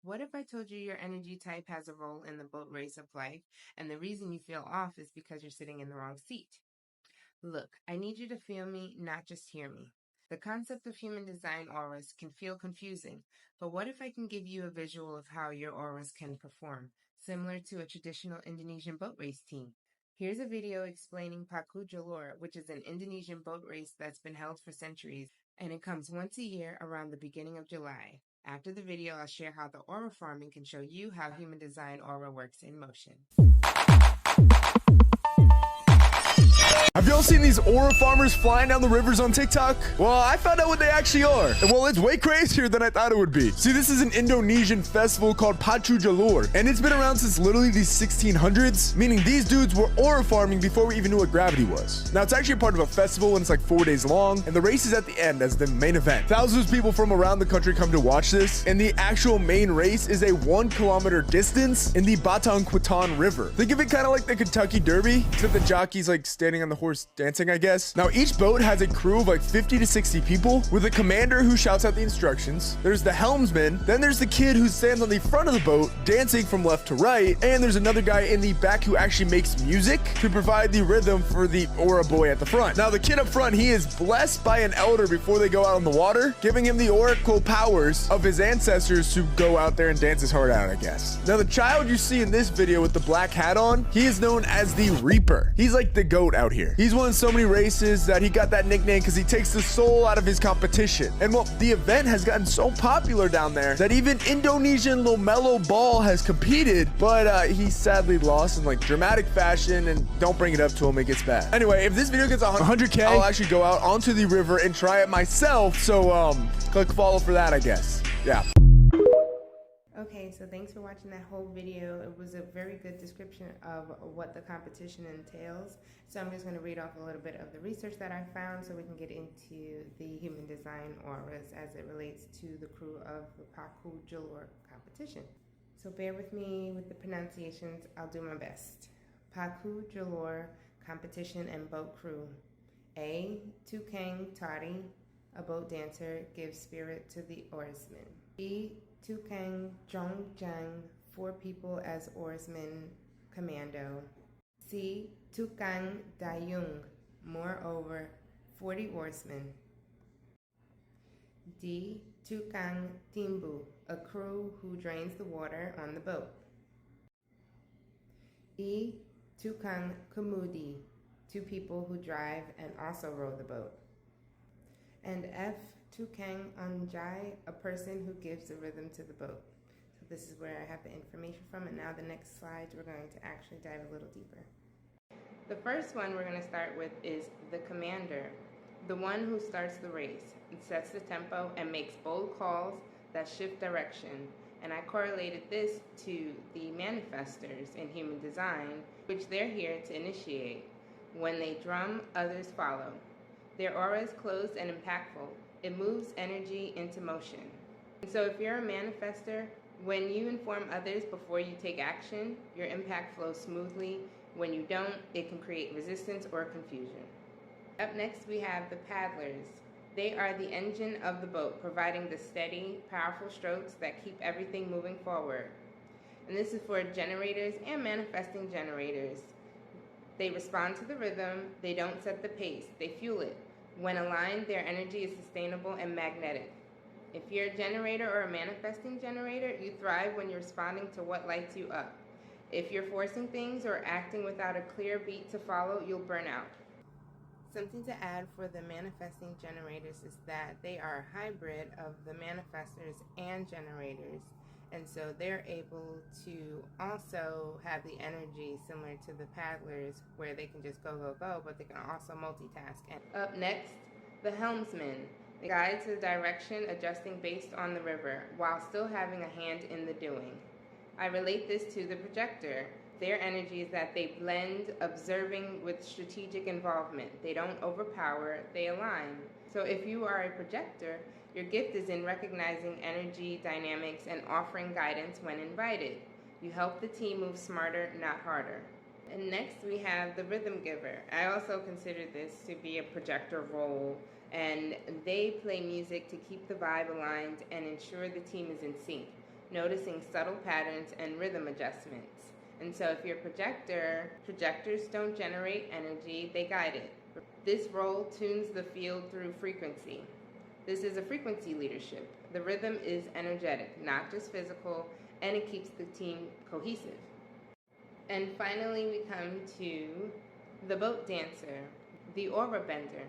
What if I told you your energy type has a role in the boat race of life, and the reason you feel off is because you're sitting in the wrong seat? Look, I need you to feel me, not just hear me. The concept of human design auras can feel confusing, but what if I can give you a visual of how your auras can perform, similar to a traditional Indonesian boat race team? Here's a video explaining Paku Jalur, which is an Indonesian boat race that's been held for centuries, and it comes once a year around the beginning of July. After the video, I'll share how the aura farming can show you how human design aura works in motion. Have y'all seen these aura farmers flying down the rivers on TikTok? Well, I found out what they actually are. And well, it's way crazier than I thought it would be. See, this is an Indonesian festival called Pacu Jalur, and it's been around since literally the 1600s, meaning these dudes were aura farming before we even knew what gravity was. Now, it's actually a part of a festival, and it's like 4 days long, and the race is at the end as the main event. Thousands of people from around the country come to watch this, and the actual main race is a 1 kilometer distance in the Batang Kutan River. Think of it kind of like the Kentucky Derby, except the jockey's like standing on the horse dancing, I guess. Now, each boat has a crew of like 50 to 60 people with a commander who shouts out the instructions. There's the helmsman. Then there's the kid who stands on the front of the boat dancing from left to right. And there's another guy in the back who actually makes music to provide the rhythm for the aura boy at the front. Now, the kid up front, he is blessed by an elder before they go out on the water, giving him the oracle powers of his ancestors to go out there and dance his heart out, I guess. Now, the child you see in this video with the black hat on, he is known as the Reaper. He's like the goat out here. He's won so many races that he got that nickname because he takes the soul out of his competition. And well, the event has gotten so popular down there that even Indonesian Lomelo Ball has competed, but he sadly lost in like dramatic fashion, and don't bring it up to him, it gets bad. Anyway, if this video gets 100K, I'll actually go out onto the river and try it myself. So click follow for that, I guess. Yeah. Okay, so thanks for watching that whole video. It was a very good description of what the competition entails. So I'm just going to read off a little bit of the research that I found so we can get into the human design auras as it relates to the crew of the Paku Jalur competition. So bear with me with the pronunciations. I'll do my best. Paku Jalur competition and boat crew. A. Tukang Tari, a boat dancer, gives spirit to the oarsmen. B. Tukang Jongjang, 4 people as oarsmen commando. C. Tukang Dayung, moreover, 40 oarsmen. D. Tukang Timbu, a crew who drains the water on the boat. E. Tukang Kemudi, 2 people who drive and also row the boat. And F. Tukang Anjai, a person who gives the rhythm to the boat. So this is where I have the information from, and now the next slides we're going to actually dive a little deeper. The first one we're going to start with is the commander, the one who starts the race and sets the tempo and makes bold calls that shift direction. And I correlated this to the manifestors in human design, which they're here to initiate. When they drum, others follow. Their aura is closed and impactful. It moves energy into motion. And so if you're a manifester, when you inform others before you take action, your impact flows smoothly. When you don't, it can create resistance or confusion. Up next, we have the paddlers. They are the engine of the boat, providing the steady, powerful strokes that keep everything moving forward. And this is for generators and manifesting generators. They respond to the rhythm. They don't set the pace. They fuel it. When aligned, their energy is sustainable and magnetic. If you're a generator or a manifesting generator, you thrive when you're responding to what lights you up. If you're forcing things or acting without a clear beat to follow, you'll burn out. Something to add for the manifesting generators is that they are a hybrid of the manifestors and generators. And so they're able to also have the energy similar to the paddlers, where they can just go, go, go, but they can also multitask. And up next, the helmsman. They guides the direction, adjusting based on the river, while still having a hand in the doing. I relate this to the projector. Their energy is that they blend observing with strategic involvement. They don't overpower, they align. So if you are a projector, your gift is in recognizing energy dynamics and offering guidance when invited. You help the team move smarter, not harder. And next we have the rhythm giver. I also consider this to be a projector role, and they play music to keep the vibe aligned and ensure the team is in sync. noticing subtle patterns and rhythm adjustments. And so if you're a projector, projectors don't generate energy, they guide it. This role tunes the field through frequency. This is a frequency leadership. The rhythm is energetic, not just physical, and it keeps the team cohesive. And finally, we come to the boat dancer, the aura bender.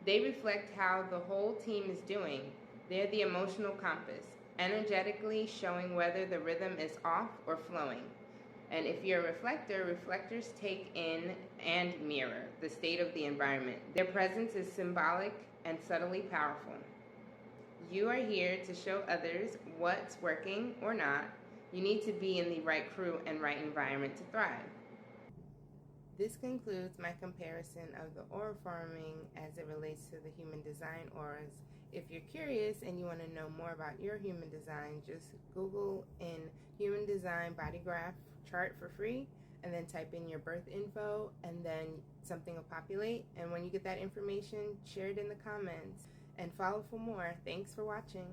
They reflect how the whole team is doing. They're the emotional compass, energetically showing whether the rhythm is off or flowing. And if you're a reflector, reflectors take in and mirror the state of the environment. Their presence is symbolic and subtly powerful. You are here to show others what's working or not. You need to be in the right crew and right environment to thrive. This concludes my comparison of the aura forming as it relates to the human design auras. If you're curious and you want to know more about your human design, just Google in human design body graph chart for free, and then type in your birth info, and then something will populate. And when you get that information, share it in the comments and follow for more. Thanks for watching.